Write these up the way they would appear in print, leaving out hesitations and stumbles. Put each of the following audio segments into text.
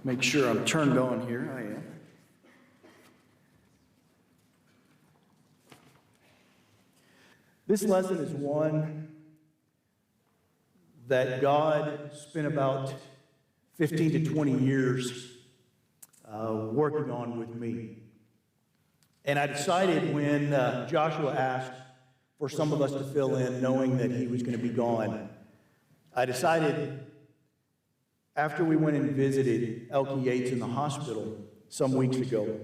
Make sure I'm turned on here. I am. This lesson is one that God spent about 15 to 20 years working on with me. And I decided when Joshua asked for some of us to fill in, knowing that he was going to be gone, I decided after we went and visited Elkie Yates in the hospital some weeks ago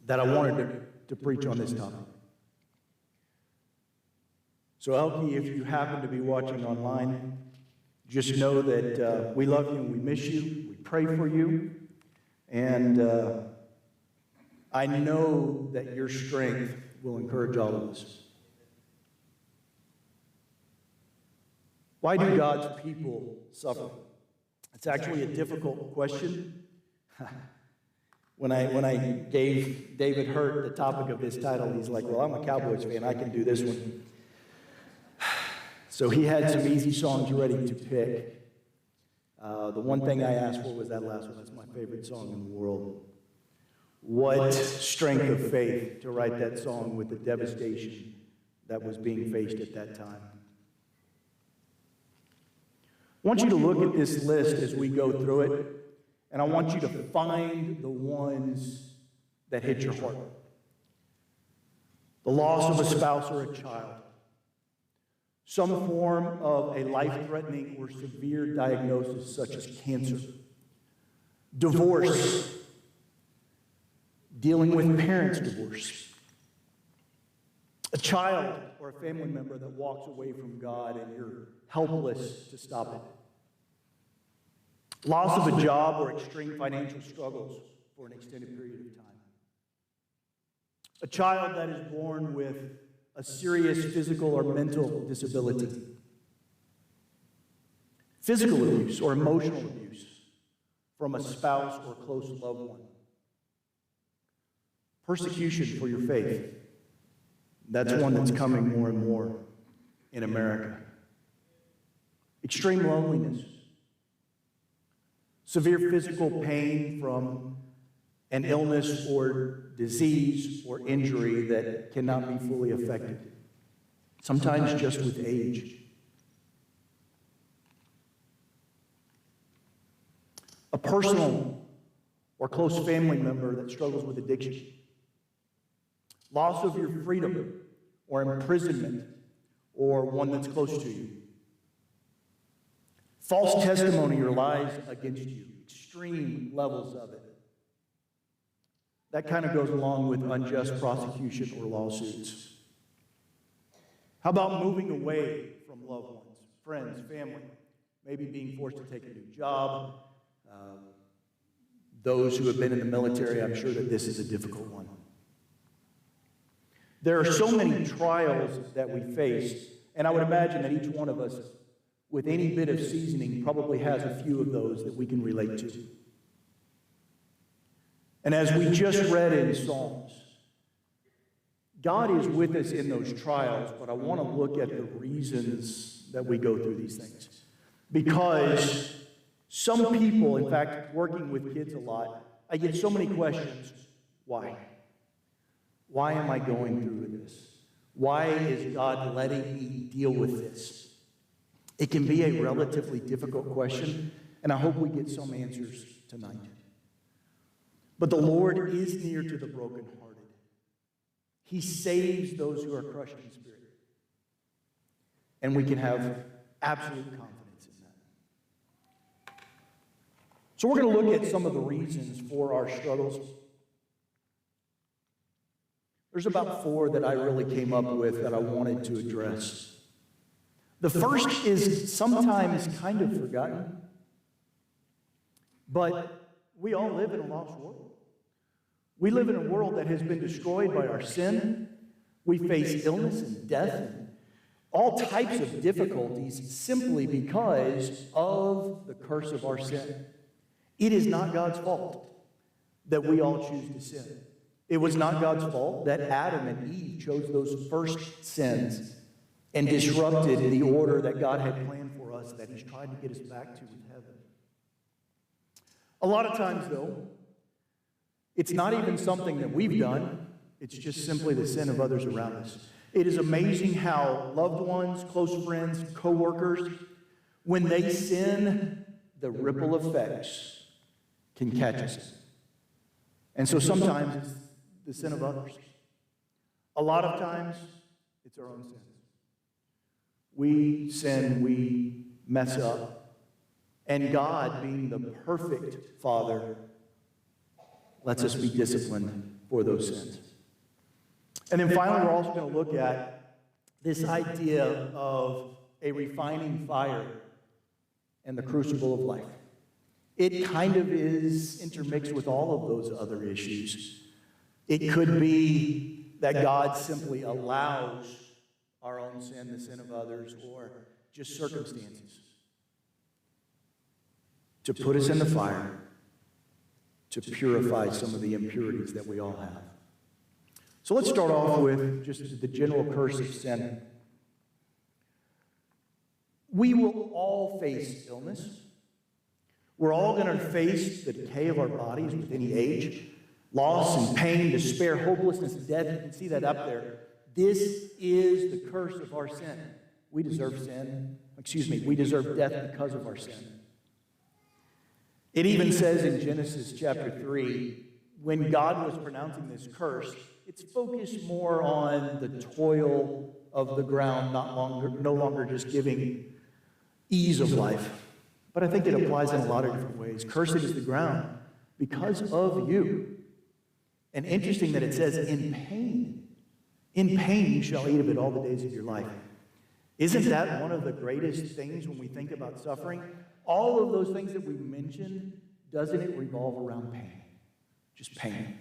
that I wanted to preach on this topic. So Elkie, if you happen to be watching online, just know that we love you and we miss you. We pray for you. And I know that your strength will encourage all of us. Why do God's people suffer? It's actually a difficult question. When I gave David Hurt the topic of this title, he's like, well, I'm a Cowboys fan. I can do this one. So he had some easy songs ready to pick. The one thing I asked for was that last one. That's my favorite song in the world. What strength of faith to write that song with the devastation that was being faced at that time. I want you to look at this list as we go through it, and I want you to find the ones that hit your heart. The loss of a spouse or a child. Some form of a life-threatening or severe diagnosis such as cancer. Divorce. Dealing with parents' divorce. A child or a family member that walks away from God and you're helpless to stop it. Loss of a job or extreme financial struggles for an extended period of time. A child that is born with a serious physical or mental disability. Physical abuse or emotional abuse from a spouse or close loved one. Persecution for your faith. That's one that's coming more and more in America. Extreme loneliness. Severe physical pain from an illness or disease or injury that cannot be fully affected. Sometimes just with age. A personal or close family member that struggles with addiction. Loss of your freedom or imprisonment or one that's close to you. False testimony or lies against you. Extreme levels of it. That kind of goes along with unjust prosecution or lawsuits. How about moving away from loved ones, friends, family, maybe being forced to take a new job? Those who have been in the military, I'm sure that this is a difficult one. There are so many trials that we face, and I would imagine that each one of us, with any bit of seasoning, probably has a few of those that we can relate to. And as we just read in Psalms, God is with us in those trials, but I want to look at the reasons that we go through these things. Because some people, in fact, working with kids a lot, I get so many questions. Why? Why am I going through this? Why is God letting me deal with this? It can be a relatively difficult question, and I hope we get some answers tonight. But the Lord is near to the brokenhearted. He saves those who are crushed in spirit. And we can have absolute confidence in that. So we're going to look at some of the reasons for our struggles. There's about 4 that I really came up with that I wanted to address. The first is sometimes kind of forgotten, but we all live in a lost world. We live in a world that has been destroyed by our sin. We face illness and death and all types of difficulties simply because of the curse of our sin. It is not God's fault that we all choose to sin. It was not God's fault that Adam and Eve chose those first sins and disrupted the order that God had planned for us, that He's trying to get us back to in heaven. A lot of times, though, it's not even something that we've done. It's just simply the sin of others around us. It is amazing how loved ones, close friends, co-workers, when they sin, the ripple effects can catch us. And so sometimes it's the sin of others. A lot of times, it's our own sins. We sin, we mess up. And God, being the perfect Father, lets us be disciplined for those sins. And then finally, we're also going to look at this idea of a refining fire and the crucible of life. It kind of is intermixed with all of those other issues. It could be that God simply allows our own sin, the sin of others, or just circumstances to put us in the fire to purify some of the impurities that we all have. So let's start off with just the general curse of sin. We will all face illness. We're all going to face the decay of our bodies with any age, loss and pain, despair, hopelessness, death. You can see that up there. This is the curse of our sin. We deserve sin. We deserve death because of our sin. It even says in Genesis chapter 3, when God was pronouncing this curse, it's focused more on the toil of the ground, no longer just giving ease of life. But I think it applies in a lot of different ways. Cursed is the ground because of you. And interesting that it says, in pain you shall eat of it all the days of your life. Isn't that one of the greatest things when we think about suffering? All of those things that we mentioned, doesn't it revolve around pain? Just pain.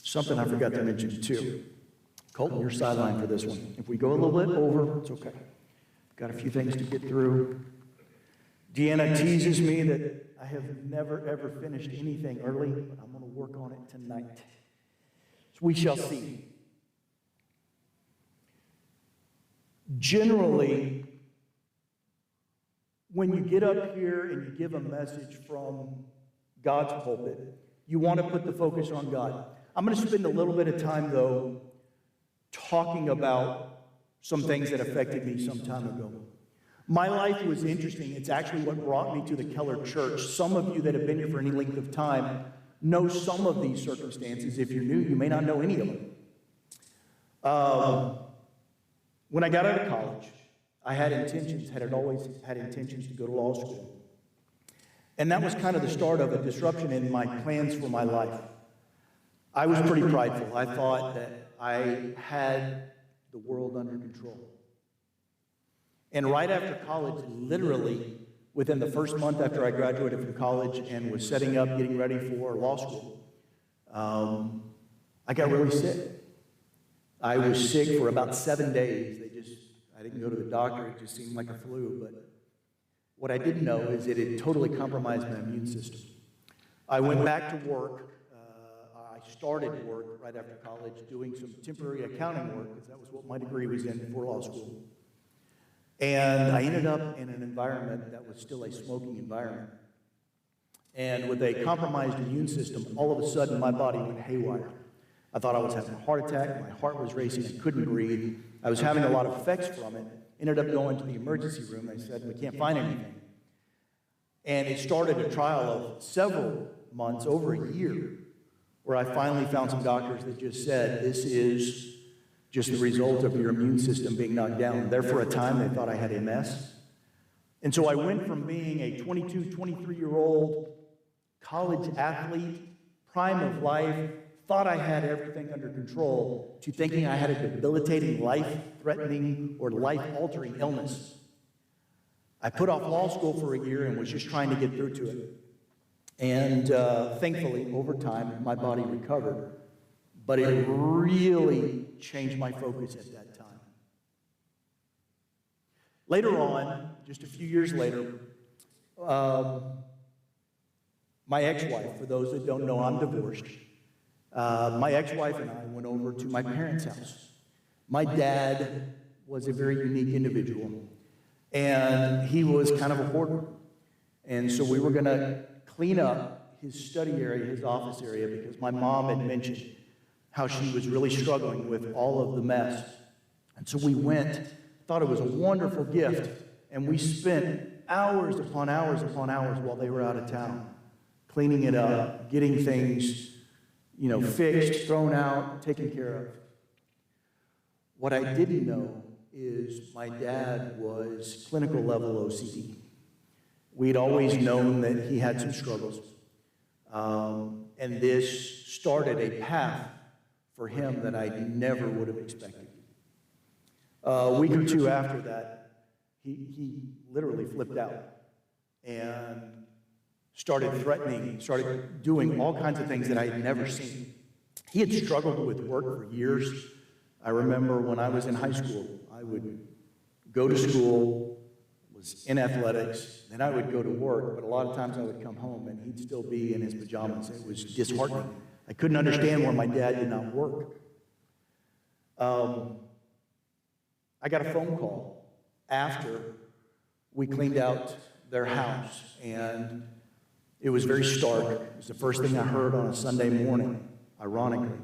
Something I forgot to mention too. Colton, you're sidelined for this one. If we go a little bit over, it's okay. Got a few things to get through. Deanna teases me that I have never, ever finished anything early, but I'm going to work on it tonight. So we shall see. Generally, when you get up here and you give a message from God's pulpit, you want to put the focus on God. I'm going to spend a little bit of time, though, talking about some things that affected me some time ago. My life was interesting. It's actually what brought me to the Keller Church. Some of you that have been here for any length of time know some of these circumstances. If you're new, you may not know any of them. When I got out of college, I had always had intentions to go to law school. And that was kind of the start of a disruption in my plans for my life. I was pretty prideful. I thought that I had the world under control. And right after college, literally within the first month after I graduated from college and was setting up, getting ready for law school, I got really sick. I was sick for about 7 days. I didn't go to the doctor. It just seemed like a flu. But what I didn't know is it had totally compromised my immune system. I went back to work. I started work right after college doing some temporary accounting work, because that was what my degree was in for law school. And I ended up in an environment that was still a smoking environment. And with a compromised immune system, all of a sudden my body went haywire. I thought I was having a heart attack. My heart was racing. I couldn't breathe. I was having a lot of effects from it. Ended up going to the emergency room. They said, we can't find anything. And it started a trial of several months, over a year, where I finally found some doctors that just said, this is just the result of your immune system being knocked down. There for a time, they thought I had MS. And so I went from being a 22, 23-year-old college athlete, prime of life, thought I had everything under control, to thinking I had a debilitating, life-threatening, or life-altering illness. I put off law school for a year and was just trying to get through to it. And thankfully, over time, my body recovered. But it really changed my focus at that time. Later on, just a few years later, my ex-wife, for those that don't know, I'm divorced. My ex-wife and I went over to my parents' house. My dad was a very unique individual, and he was kind of a hoarder. And so we were going to clean up his study area, his office area, because my mom had mentioned how she was really struggling with all of the mess. And so we went, thought it was a wonderful gift, and we spent hours upon hours upon hours while they were out of town, cleaning it up, getting things, fixed, thrown out, taken care of. What I didn't know is my dad was clinical level OCD. We'd always known that he had some struggles. And this started a path for him that I never would have expected. A week or two after that, he literally flipped out and started threatening, started doing all kinds of things that I had never seen. He had struggled with work for years. I remember when I was in high school, I would go to school, was in athletics, then I would go to work, but a lot of times I would come home and he'd still be in his pajamas. It was disheartening. I couldn't understand why my dad did not work. I got a phone call after we cleaned out their house, and it was very stark. It was the first thing I heard on a Sunday morning, ironically.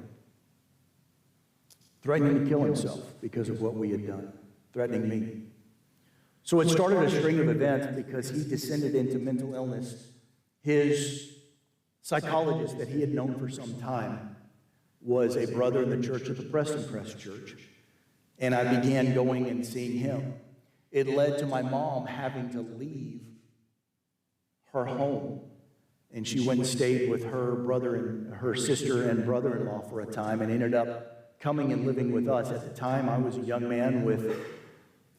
Threatening to kill himself because of what we had done, threatening me. So it started a string of events because he descended into mental illness. His psychologist that he had known for some time was a brother in the church at the Preston Crest Church, and I began going and seeing him. It led to my mom having to leave her home, and she went and stayed with her brother and her sister and brother-in-law for a time and ended up coming and living with us. At the time, I was a young man with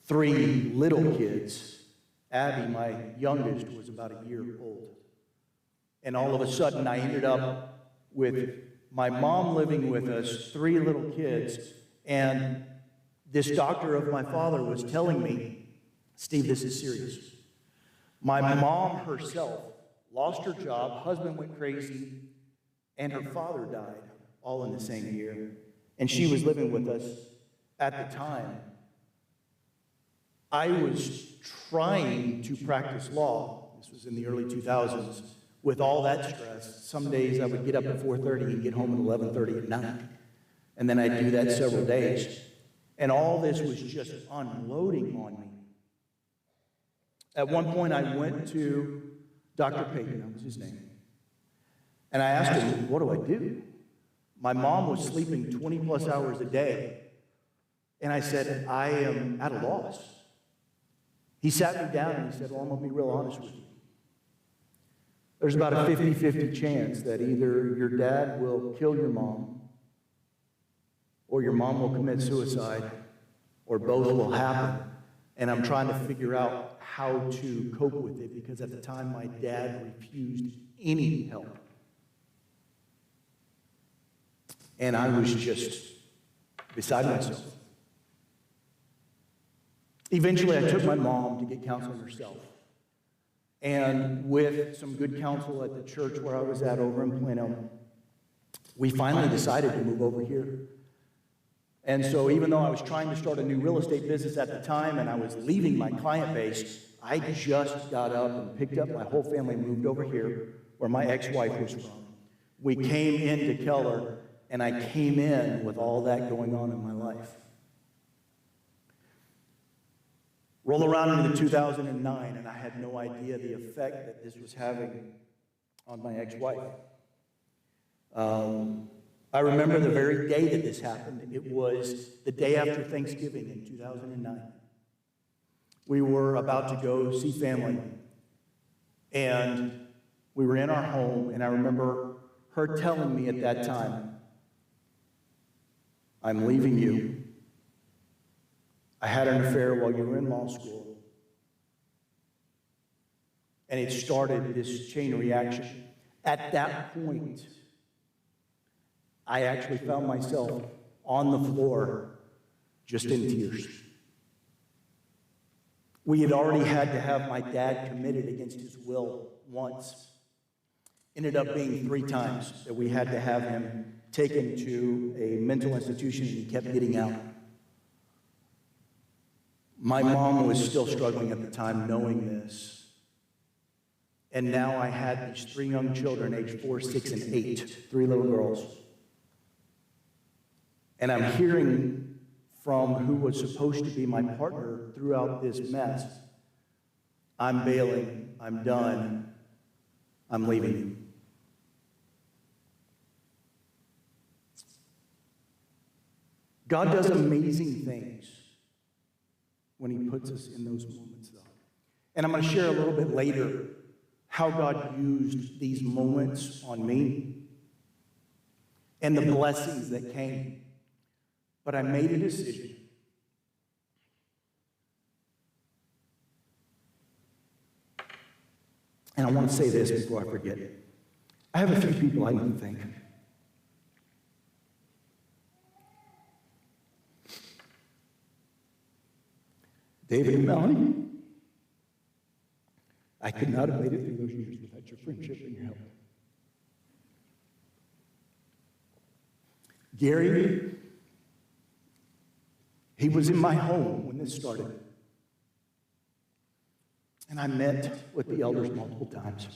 3 little kids. Abby, my youngest, was about a year old. And all of a sudden, I ended up with my mom living with us, 3 little kids, and this doctor of my father was telling me, Steve, this is serious. My mom herself lost her job, husband went crazy, and her father died all in the same year. And she was living with us at the time. I was trying to practice law. This was in the early 2000s. With all that stress, some days I would get up at 4:30 and get home at 11:30 at night. And then I'd do that several days. And all this was just unloading on me. At one point, I went to Dr. Payton, that was his name, and I asked him, what do I do? My mom was sleeping 20-plus hours a day, and I said, I am at a loss. He sat me down and he said, well, I'm going to be real honest with you. There's about a 50-50 chance that either your dad will kill your mom, or your mom will commit suicide, or both will happen. And I'm trying to figure out how to cope with it, because at the time my dad refused any help. And I was just beside myself. Eventually I took my mom to get counseling herself. And with some good counsel at the church where I was at over in Plano, we finally decided to move over here. And so even though I was trying to start a new real estate business at the time and I was leaving my client base, I just got up and picked up my whole family and moved over here where my ex-wife was from. We came into Keller, and I came in with all that going on in my life. Roll around into 2009, and I had no idea the effect that this was having on my ex-wife. I remember the very day that this happened. It was the day after Thanksgiving in 2009. We were about to go see family, and we were in our home, and I remember her telling me at that time, I'm leaving you. I had an affair while you were in law school. And it started this chain reaction. At that point, I actually found myself on the floor just in tears. We had already had to have my dad committed against his will once. Ended up being 3 times that we had to have him taken to a mental institution, and he kept getting out. My mom was still struggling at the time knowing this. And now I had these 3 young children, aged 4, 6, and 8, 3 little girls. And I'm hearing from who was supposed to be my partner throughout this mess, I'm bailing, I'm done, I'm leaving you. God does amazing things when he puts us in those moments, though. And I'm going to share a little bit later how God used these moments on me and the blessings that came. But I made a decision. And I want to say this before I forget. I have a few people I need to thank. David and Melanie, I could not have made it through those years without your friendship and your help. Gary, he was in my home when this started. And I met with the elders multiple times.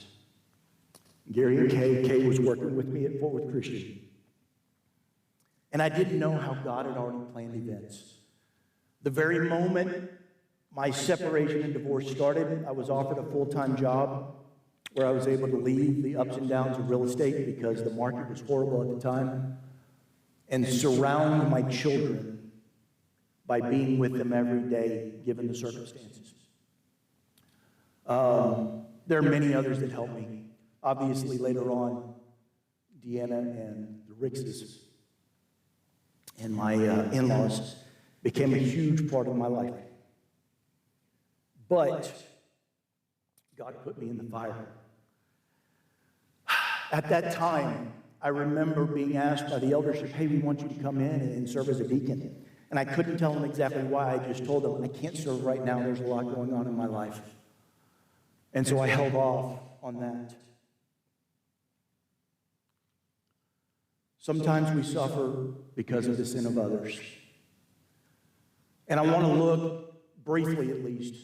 Gary and Kay was working with me at Fort Worth Christian. And I didn't know how God had already planned events. The very moment my separation and divorce started, I was offered a full-time job where I was able to leave the ups and downs of real estate because the market was horrible at the time, and surround my children by being with them every day, given the circumstances. There are many others that helped me. Obviously, later on, Deanna and the Rickses and my in-laws became a huge part of my life. But God put me in the fire. At that time, I remember being asked by the eldership, hey, we want you to come in and serve as a deacon. And I couldn't tell them exactly why. I just told them, I can't serve right now. There's a lot going on in my life. And so I held off on that. Sometimes we suffer because of the sin of others. And I want to look briefly, at least,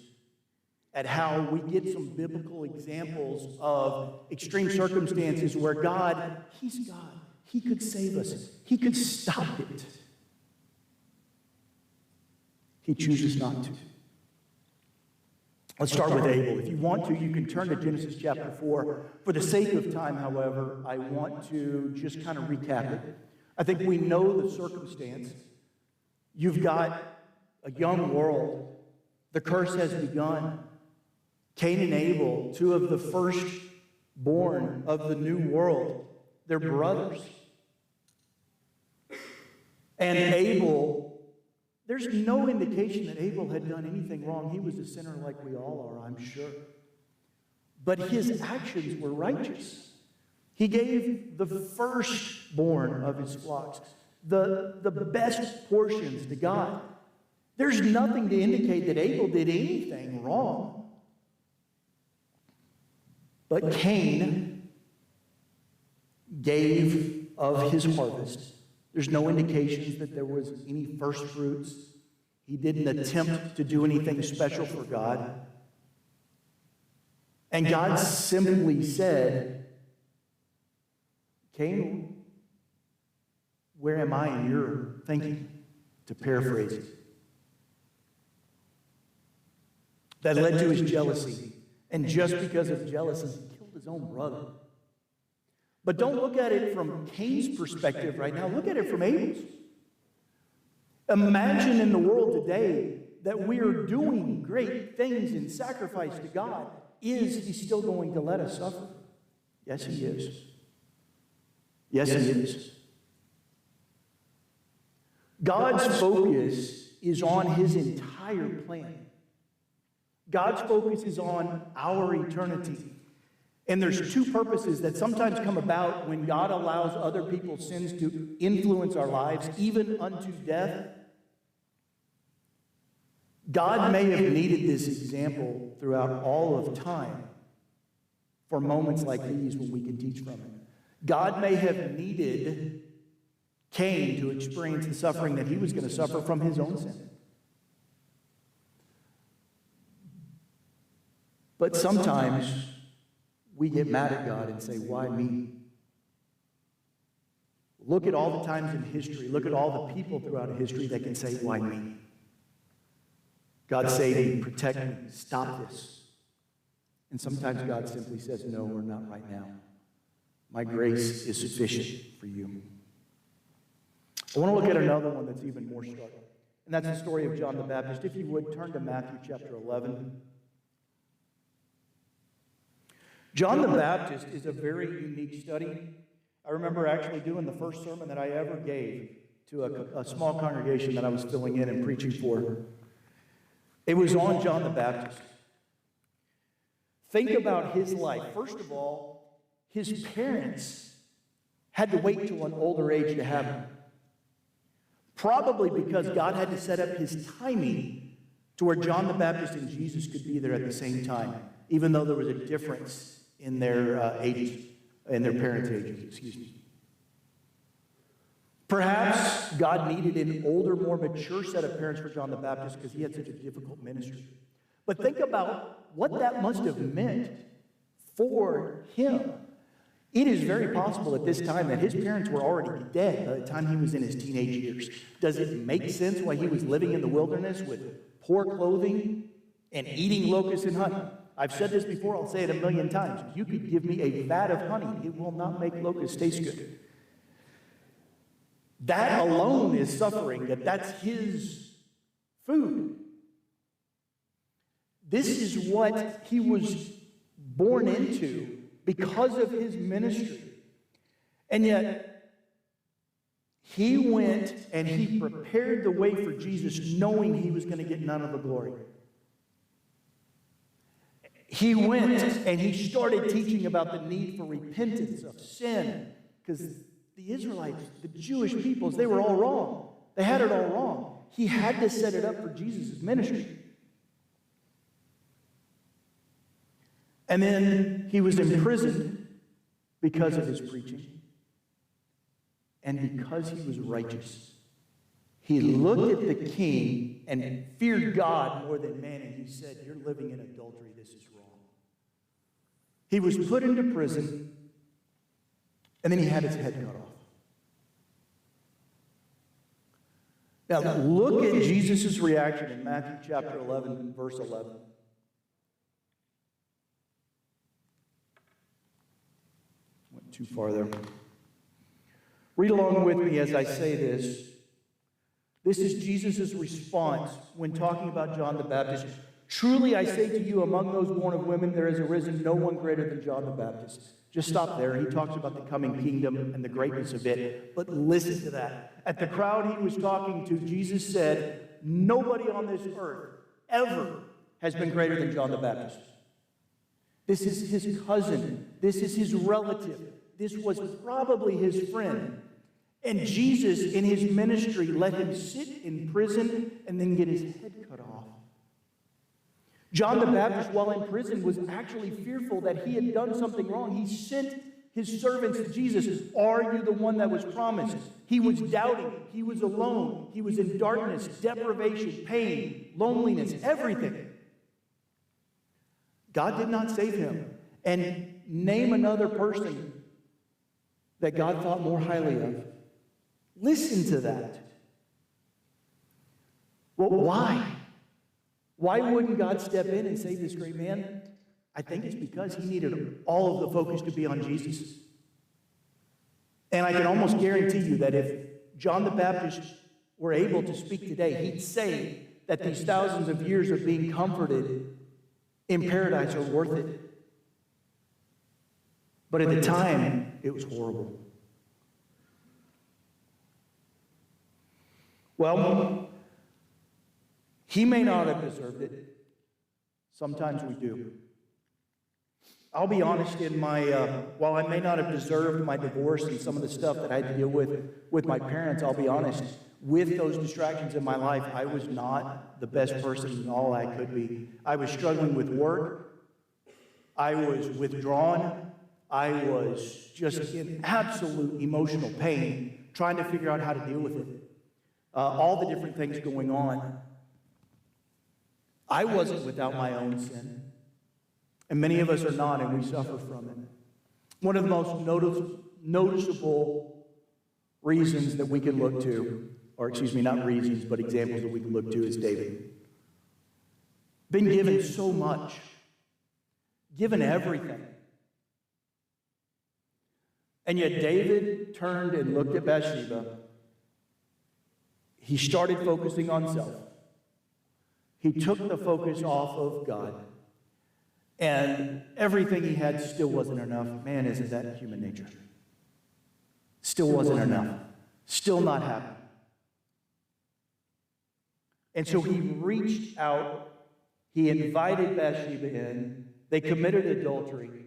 at how we get some biblical examples of extreme circumstances where God, he's God. He could save us. He could stop it. He chooses not to. Let's start with Abel. If you want to, you can turn to Genesis chapter 4. For the sake of time, however, I want to just kind of recap it. I think we know the circumstance. You've got a young world. The curse has begun. Cain and Abel, 2 of the firstborn of the new world, they're brothers. And Abel, there's no indication that Abel had done anything wrong. He was a sinner like we all are, I'm sure. But his actions were righteous. He gave the firstborn of his flocks, the best portions to God. There's nothing to indicate that Abel did anything wrong. But Cain gave of his harvest. There's no indications that there was any first fruits. He didn't attempt to do anything special for God. And God simply said, Cain, where am I in your thinking? To paraphrase it. That led to his jealousy. And just because of jealousy, he killed his own brother. But don't look at it from Cain's perspective right now. Look at it from Abel's. Imagine in the world today that we are doing great things in sacrifice to God. Is he still going to let us suffer? Yes, he is. Yes, he is. God's focus is on his entire plan. God's focus is on our eternity. And there's 2 purposes that sometimes come about when God allows other people's sins to influence our lives, even unto death. God may have needed this example throughout all of time for moments like these when we can teach from it. God may have needed Cain to experience the suffering that he was going to suffer from his own sin. But sometimes we get mad at God and say, why me? Look at all the times in history. Look at all the people throughout history that can say, why me? God save me, protect me, stop this. And sometimes God simply says, no, or not right now. My grace is sufficient for you. I want to look at another one that's even more stark. And that's the story of John the Baptist. If you would, turn to Matthew chapter 11. John the Baptist is a very unique study. I remember actually doing the first sermon that I ever gave to a small congregation that I was filling in and preaching for. It was on John the Baptist. Think about his life. First of all, his parents had to wait till an older age to have him. Probably because God had to set up his timing to where John the Baptist and Jesus could be there at the same time, even though there was a difference in their ages, in their parents' ages, excuse me. Perhaps God needed an older, more mature set of parents for John the Baptist because he had such a difficult ministry. But think about what that must have meant for him. It is very possible at this time that his parents were already dead by the time he was in his teenage years. Does it make sense why he was living in the wilderness with poor clothing and eating locusts and honey? I've said this before, I'll say it a million times. You could give me a vat of honey, it will not make locusts taste good. That alone is suffering, that's his food. This is what he was born into because of his ministry. And yet, he went and he prepared the way for Jesus, knowing he was going to get none of the glory. He went and he started teaching about the need for repentance of sin, because the Israelites, the Jewish peoples, they were all wrong. They had it all wrong. He had to set it up for Jesus' ministry. And then he was imprisoned because of his preaching and because he was righteous. He looked at the king and feared God more than man, and he said, "You're living in adultery. This is wrong." He was put into prison, and then he had his head cut off. Now, look at Jesus' reaction in Matthew chapter 11, verse 11. Went too far there. Read along with me as I say this. This is Jesus' response when talking about John the Baptist. "Truly I say to you, among those born of women, there has arisen no one greater than John the Baptist." Just stop there. He talks about the coming kingdom and the greatness of it. But listen to that. At the crowd he was talking to, Jesus said, nobody on this earth ever has been greater than John the Baptist. This is his cousin. This is his relative. This was probably his friend. And Jesus, in his ministry, let him sit in prison and then get his head cut off. John the Baptist, while in prison, was actually fearful that he had done something wrong. He sent his servants to Jesus. "Are you the one that was promised?" He was doubting. He was alone. He was in darkness, deprivation, pain, loneliness, everything. God did not save him. And name another person that God thought more highly of. Listen to that. Well, why? Why wouldn't God step in and save this great man? I think it's because he needed all of the focus to be on Jesus. And I can almost guarantee you that if John the Baptist were able to speak today, he'd say that these thousands of years of being comforted in paradise are worth it. But at the time, it was horrible. Well, he may not have deserved it. Sometimes we do. I'll be honest, while I may not have deserved my divorce and some of the stuff that I had to deal with my parents, I'll be honest, with those distractions in my life, I was not the best person in all I could be. I was struggling with work. I was withdrawn. I was just in absolute emotional pain, trying to figure out how to deal with it. All the different things going on. I wasn't without my own sin. And many of us are not, and we suffer from it. One of the most noticeable reasons that we can look to, or excuse me, not reasons, but examples that we can look to is David. Been given so much, given everything. And yet David turned and looked at Bathsheba. He started focusing on self. He took the focus off of God. And everything he had still wasn't enough. Man, isn't that human nature? Still wasn't enough. Still not happy. And so he reached out. He invited Bathsheba in. They committed adultery.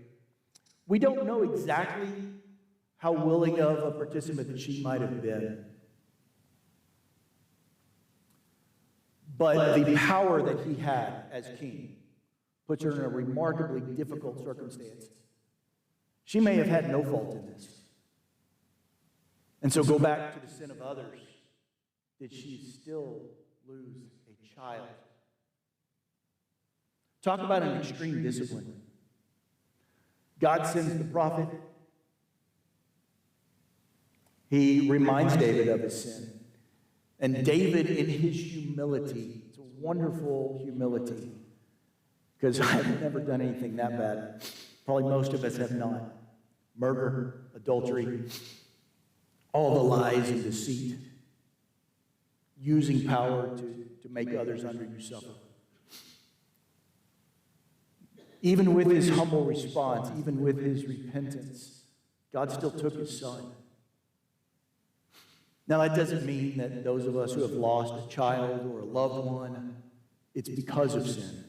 We don't know exactly how willing of a participant that she might have been. But the power that he had as king puts her in a remarkably difficult circumstance. She may have had no fault in this. And so go back to the sin of others. Did she still lose a child? Talk about an extreme discipline. God sends the prophet. He reminds David of his sin. And David, in his humility, it's a wonderful humility, because I've never done anything that bad. Probably most of us have not. Murder, adultery, all the lies and deceit, using power to make others under you suffer. Even with his humble response, even with his repentance, God still took his son. Now, that doesn't mean that those of us who have lost a child or a loved one, it's because of sin,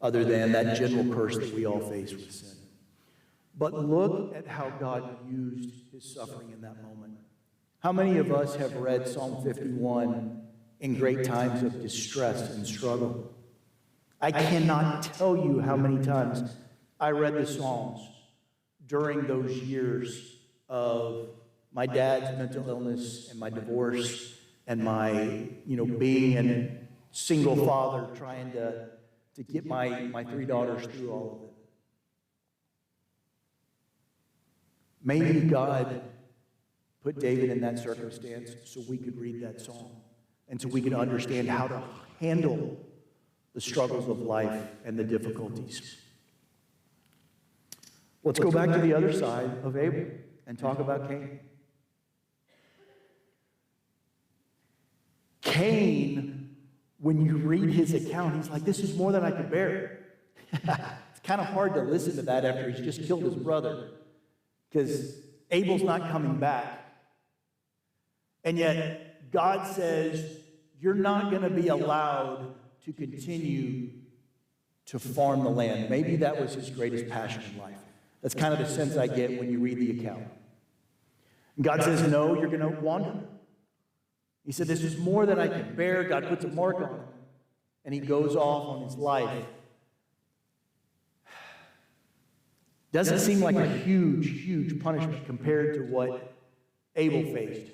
other than that general curse that we all face with sin. But look at how God used his suffering in that moment. How many of us have read Psalm 51 in great times of distress and struggle? I cannot tell you how many times I read the Psalms during those years of my dad's mental illness and my divorce and my, being a single father trying to get my three daughters through all of it. Maybe God put David in that circumstance so we could read that psalm and so we could understand how to handle the struggles of life and the difficulties. Let's go back to the other side of Abel and talk about Cain. Cain, when you read his account, he's like, this is more than I could bear. It's kind of hard to listen to that after he's just killed his brother, because Abel's not coming back. And yet, God says, you're not going to be allowed to continue to farm the land. Maybe that was his greatest passion in life. That's kind of the sense I get when you read the account. And God says, no, you're going to wander. He said, this is more than I can bear. God puts a mark on him. And he goes off on his life. Doesn't seem like a huge, huge punishment compared to what Abel faced.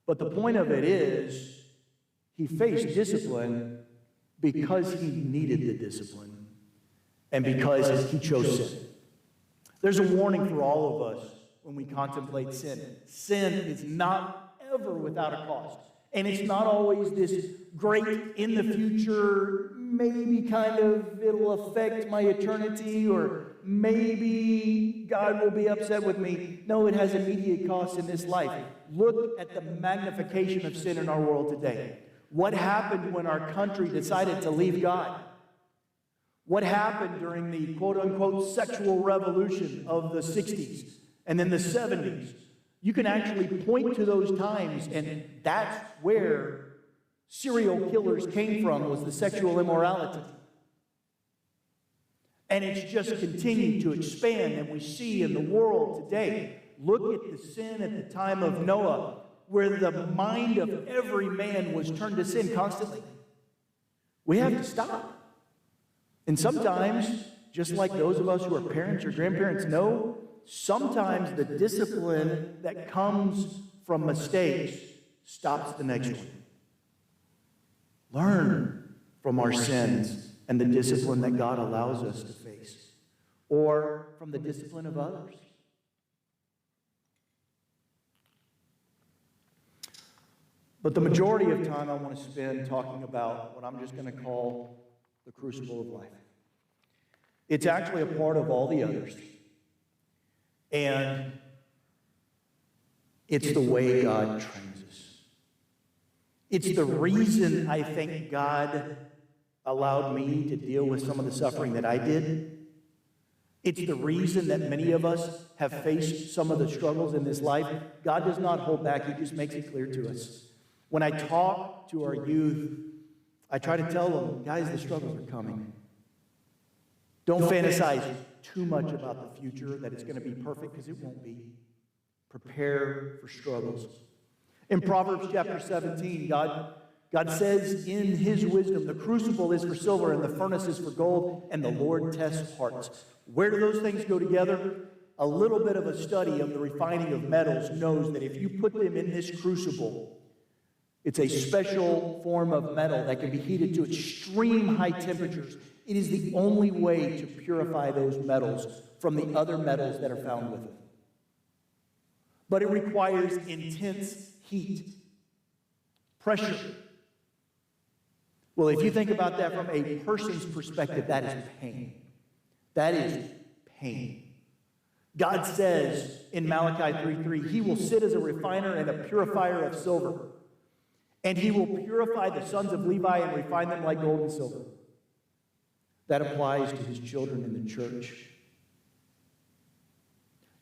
But the point of it is, he faced discipline because he needed the discipline and because he chose sin. There's a warning for all of us when we contemplate sin. Sin is not ever without a cost. And it's not always this great in the future, maybe kind of it'll affect my eternity, or maybe God will be upset with me. No, it has immediate costs in this life. Look at the magnification of sin in our world today. What happened when our country decided to leave God? What happened during the quote-unquote sexual revolution of the 60s and then the 70s? You can actually point to those times, and that's where serial killers came from, was the sexual immorality. And it's just continued to expand, and we see in the world today, look at the sin at the time of Noah, where the mind of every man was turned to sin constantly. We have to stop. And sometimes, just like those of us who are parents or grandparents know, sometimes the discipline that comes from mistakes stops the next one. Learn from our sins and the discipline that God allows us to face, or from the discipline of others. But the majority of time I want to spend talking about what I'm just going to call the crucible of life. It's actually a part of all the others. And it's the way God trains us. It's the reason I think God allowed me to deal with some of the suffering that I did. It's the reason that many of us have faced some of the struggles in this life. God does not hold back. He just makes it clear to us. When I talk to our youth, I try to tell them, guys, the struggles are coming. Don't fantasize too much about the future, that it's going to be perfect, because it won't be. Prepare for struggles. In Proverbs chapter 17, God says in his wisdom, the crucible is for silver and the furnace is for gold, and the Lord tests hearts. Where do those things go together? A little bit of a study of the refining of metals knows that if you put them in this crucible, it's a special form of metal that can be heated to extreme high temperatures. It is the only way to purify those metals from the other metals that are found with it. But it requires intense heat, pressure. Well, if you think about that from a person's perspective, that is pain. That is pain. God says in Malachi 3:3, he will sit as a refiner and a purifier of silver. And he will purify the sons of Levi and refine them like gold and silver. That applies to his children in the church.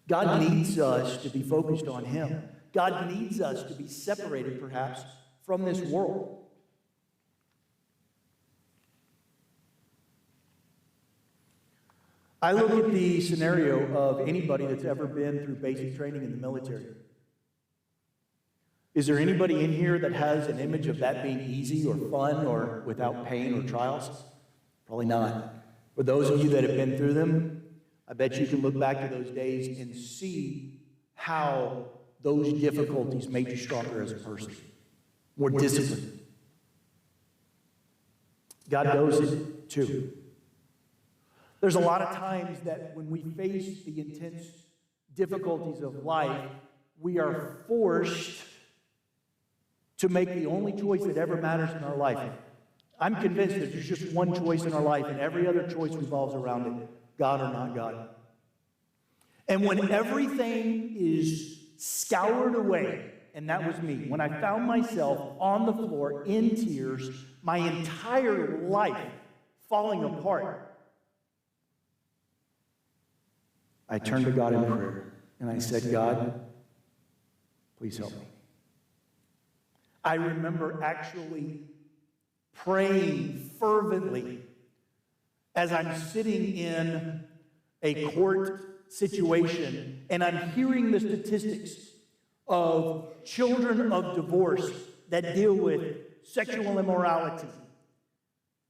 God needs us to be focused on him. God needs us to be separated, perhaps, from this world. I look at the scenario of anybody that's ever been through basic training in the military. Is there anybody in here that has an image of that being easy or fun or without pain or trials? Probably not. For those of you that have been through them, I bet you can look back to those days and see how those difficulties made you stronger as a person, more disciplined. God knows it too. There's a lot of times that when we face the intense difficulties of life, we are forced to make the only choice that ever matters in our life. I'm convinced that there's just one choice in our life, and every other choice revolves around it, God or not God. And when everything is scoured away, and that was me, when I found myself on the floor in tears, my entire life falling apart, I turned to God in prayer, and I said, God, please help me. I remember actually praying fervently as I'm sitting in a court situation and I'm hearing the statistics of children of divorce that deal with sexual immorality,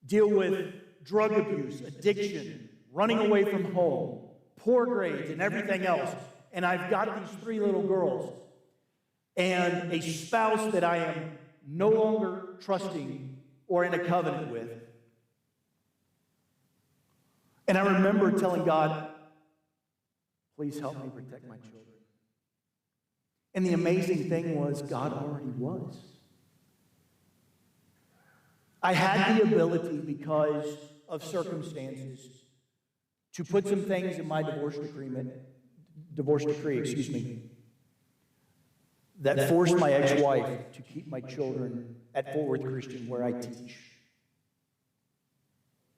deal with drug abuse, addiction, running away from home, poor grades, and everything else. And I've got these 3 little girls and a spouse that I am no longer trusting or in a covenant with. And I remember telling God, please help me protect my children. And the amazing thing was, God already was. I had the ability, because of circumstances, to put some things in my divorce decree, that forced my ex-wife to keep my children at Fort Worth Christian, where I teach.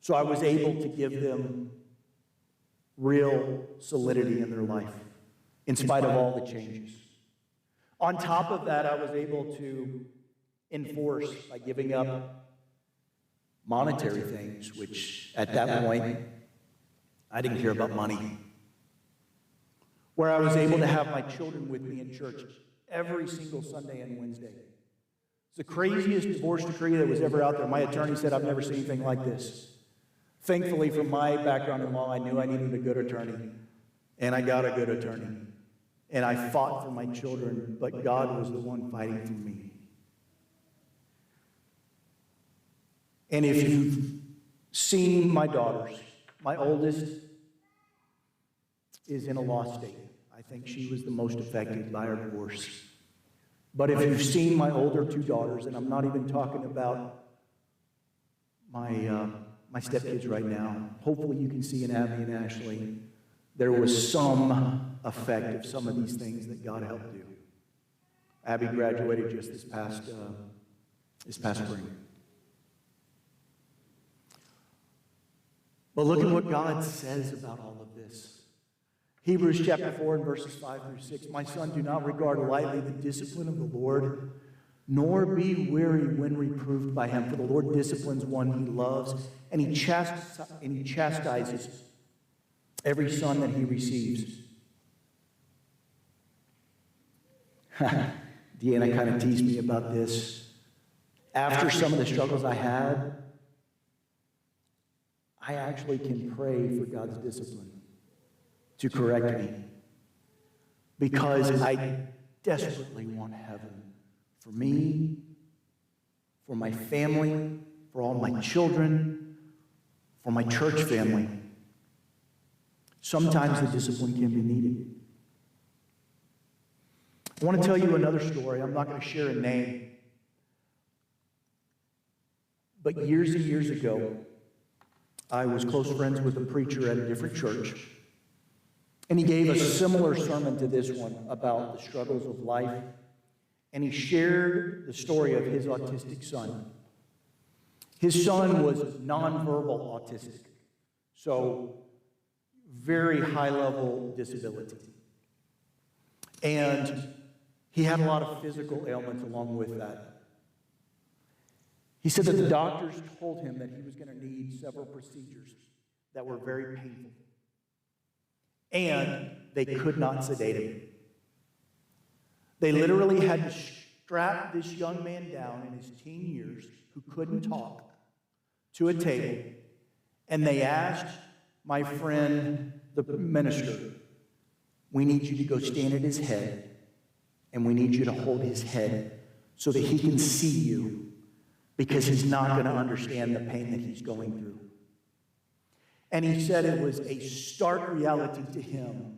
So I was able to give them real solidity in their life, in spite of all the changes. On top of that, I was able to enforce by giving up monetary things, which at that point, I didn't care about money. Where I was able to have my children with me in church every single Sunday and Wednesday. It's the craziest divorce decree that was ever out there. My attorney said, I've never seen anything like this. Thankfully, from my background in law, I knew I needed a good attorney. And I got a good attorney. And I fought for my children, but God was the one fighting for me. And if you've seen my daughters. My oldest is in a lost state. I think she was the most affected by our divorce. But if you've seen my older two daughters, and I'm not even talking about my stepkids right now, hopefully you can see in Abby and Ashley, there was some effect of some of these things that God helped do. Abby graduated just this past spring. But look at what God says about all of this. Hebrews chapter 4 and verses 5 through 6. My son, do not regard lightly the discipline of the Lord, nor be weary when reproved by him. For the Lord disciplines one he loves, and he chastises every son that he receives. Deanna kind of teased me about this. After some of the struggles I had, I actually can pray for God's discipline to correct me, because I desperately want heaven for me, for my family, for all my children, for my church family. Sometimes the discipline can be needed. I want to tell you another story. I'm not going to share a name. But years and years ago, I was close friends with a preacher at a different church. And he gave a similar sermon to this one about the struggles of life. And he shared the story of his autistic son. His son was nonverbal autistic, so very high-level disability. And he had a lot of physical ailments along with that. He said that the doctors told him that he was going to need several procedures that were very painful. And they could not sedate him. They literally had to strap this young man down in his teen years, who couldn't talk, to a table. And they asked my friend, the minister, we need you to go stand at his head, and we need you to hold his head so that he can see you, because he's not going to understand the pain that he's going through. And he said it was a stark reality to him.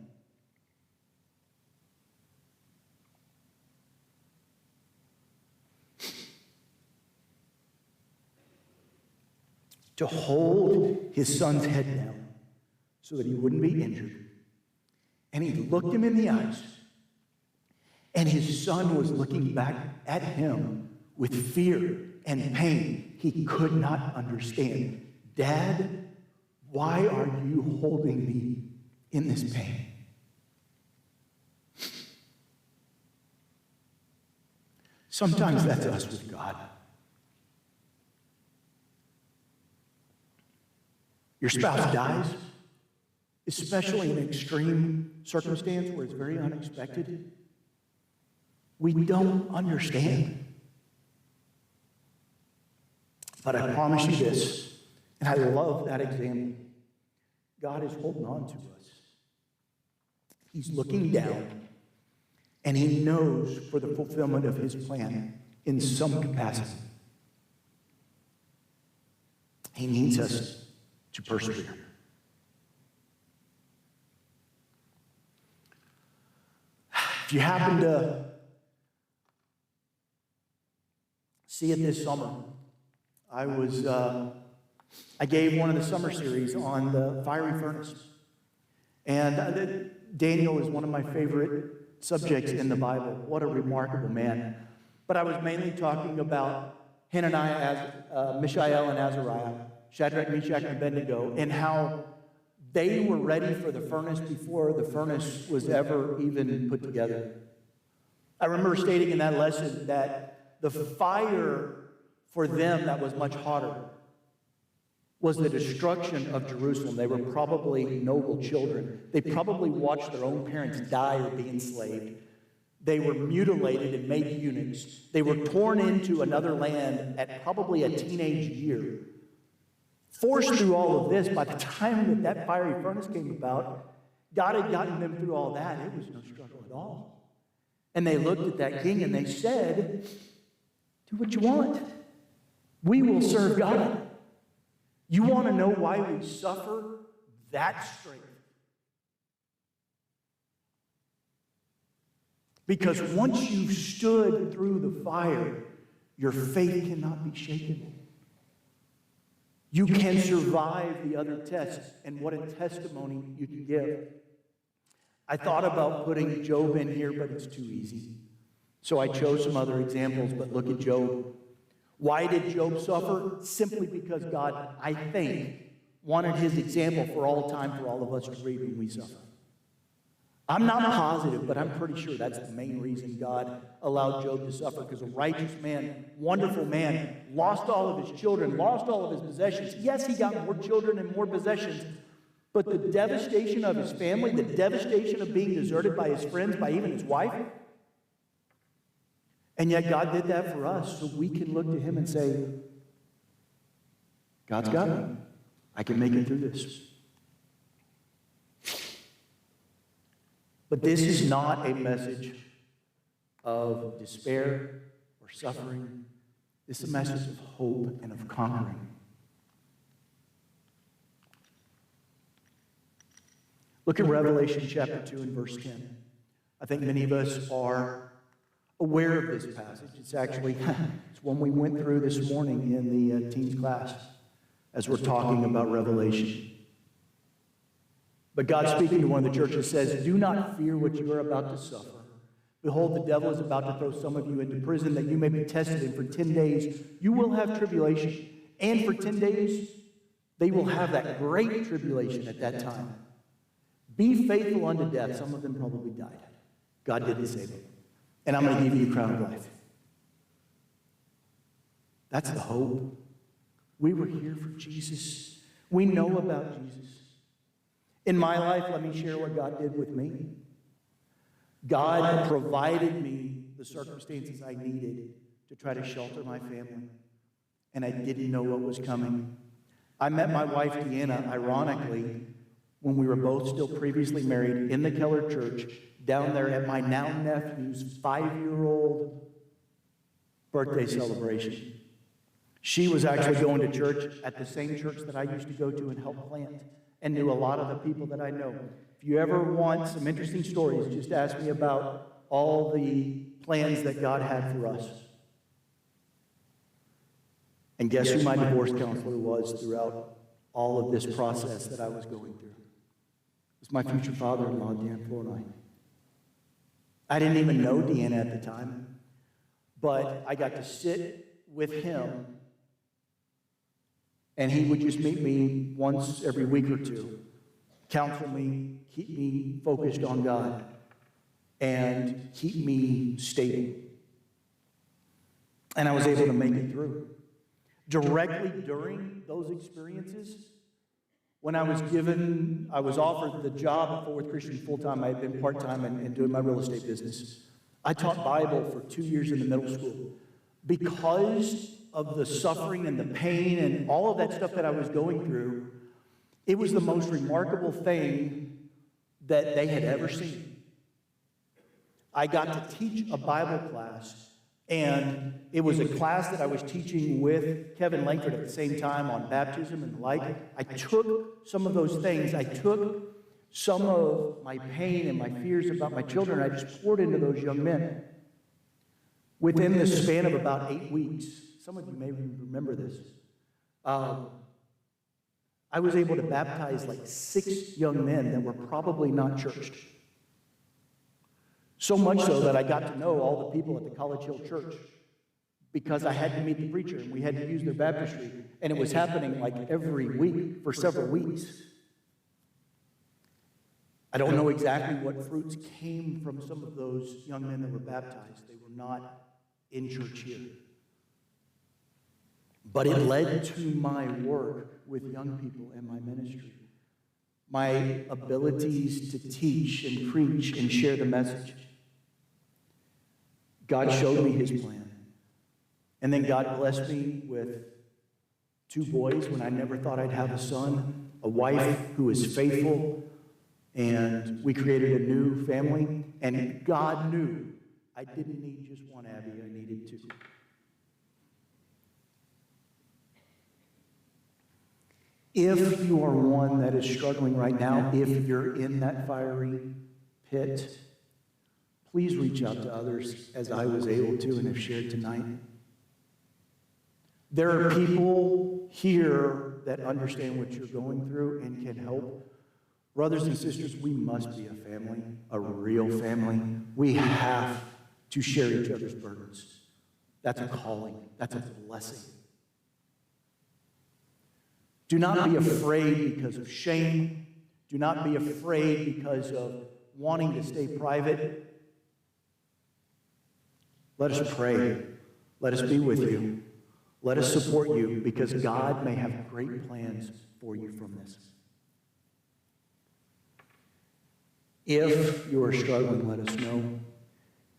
To hold his son's head down so that he wouldn't be injured. And he looked him in the eyes, and his son was looking back at him with fear and pain he could not understand. Dad, why are you holding me in this pain? Sometimes that's us with God. Your spouse dies, especially in an extreme circumstance where it's very unexpected. We don't understand. But I promise you this, and I love that example. God is holding on to us. He's looking down, and he knows for the fulfillment of his plan in some capacity. He needs us to persevere. If you happen to see it this summer, I gave one of the summer series on the fiery furnace. And Daniel is one of my favorite subjects in the Bible. What a remarkable man. But I was mainly talking about Hananiah, Mishael, and Azariah, Shadrach, Meshach, and Abednego, and how they were ready for the furnace before the furnace was ever even put together. I remember stating in that lesson that the fire for them that was much hotter was the destruction of Jerusalem. They were probably noble children. They probably watched their own parents die or be enslaved. They were mutilated and made eunuchs. They were torn into another land at probably a teenage year. Forced through all of this, by the time that fiery furnace came about, God had gotten them through all that. It was no struggle at all. And they looked at that king and they said, do what you want. We will serve God. You want to know why we suffer? That's strength. Because once you've stood through the fire, your faith cannot be shaken. You can survive the other tests, and what a testimony you can give. I thought about putting Job in here, but it's too easy. So I chose some other examples, but look at Job. Why did Job suffer? Simply because God, I think, wanted his example for all time for all of us to read when we suffer. I'm not positive, but I'm pretty sure that's the main reason God allowed Job to suffer, because a righteous man, wonderful man, lost all of his children, lost all of his possessions. Yes, he got more children and more possessions, but the devastation of his family, the devastation of being deserted by his friends, by even his wife, and yet God did that for us so we can look to him and say, God's got me. I can make it through this. But this is not a message of despair or suffering. This is a message of hope and of conquering. Look at Revelation chapter 2 and verse 10. I think many of us are aware of this passage. It's actually, it's one we went through this morning in the teens class as we're talking about Revelation. But God, speaking to one of the churches, says, do not fear what you are about to suffer. Behold, the devil is about to throw some of you into prison that you may be tested, and for 10 days you will have tribulation. And for 10 days they will have that great tribulation at that time. Be faithful unto death. Some of them probably died. God didn't save them. And I'm going to give you a crown of life. That's the hope. We were here for Jesus. We know about Jesus. In my life, let me share what God did with me. God provided me the circumstances I needed to try to shelter my family. And I didn't know what was coming. I met my wife, Deanna, ironically, when we were both still previously married in the Keller Church, down there at my now nephew's 5-year-old birthday celebration. She was actually going to church at the same church that I used to go to and help plant, and knew a lot of the people that I know. If you ever want some interesting stories, just ask me about all the plans that God had for us. And guess who my divorce counselor was throughout all of this process that I was going through? It was my future father-in-law, Dan Flournoy. I didn't even know Deanna at the time, but I got to sit with him, and he would just meet me once every week or two, counsel me, keep me focused on God, and keep me stable. And I was able to make it through. Directly during those experiences, when I was offered the job at Fort Worth Christian full-time. I had been part-time and doing my real estate business. I taught Bible for 2 years in the middle school. Because of the suffering and the pain and all of that stuff that I was going through, it was the most remarkable thing that they had ever seen. I got to teach a Bible class, and it was a class that I was teaching with Kevin Langford at the same time on baptism and the like. I took some of those things. I took some of my pain and my fears about my children. I just poured into those young men. Within the span of about 8 weeks, some of you may remember this, I was able to baptize like 6 young men that were probably not churched. So much so that I got to know all the people at the College Hill Church because I had to meet the preacher and we had to use their baptistry. And it was happening like every week for several weeks. I don't know exactly what fruits came from some of those young men that were baptized. They were not in church here. But it led to my work with young people and my ministry. My abilities to teach and preach and share the message. God showed me his plan. And then God blessed me with 2 boys when I never thought I'd have a son, a wife who is faithful, and we created a new family. And God knew I didn't need just one Abby, I needed 2. If you are one that is struggling right now, if you're in that fiery pit, please reach out to others as I was able to and have shared tonight. There are people here that understand what you're going through and can help. Brothers and sisters, we must be a family, a real family. We have to share each other's burdens. That's a calling. That's a blessing. Do not be afraid because of shame. Do not be afraid because of wanting to stay private. Let us pray. Let us be with you. Let us support you because God may have great plans for you from this. If you are struggling, let us know.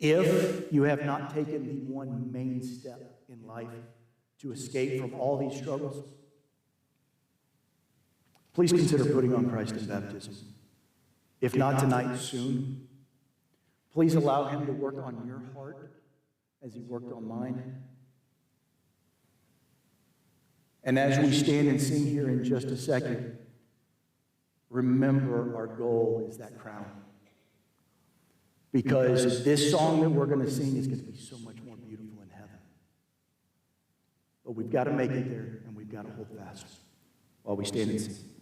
If you have not taken the one main step in life to escape from all these struggles, please consider putting on Christ in baptism. If not tonight, soon. Please allow him to work on your heart as he worked on mine. And as we stand and sing here in just a second, remember our goal is that crown. Because this song that we're going to sing is going to be so much more beautiful in heaven. But we've got to make it there, and we've got to hold fast while we stand and sing.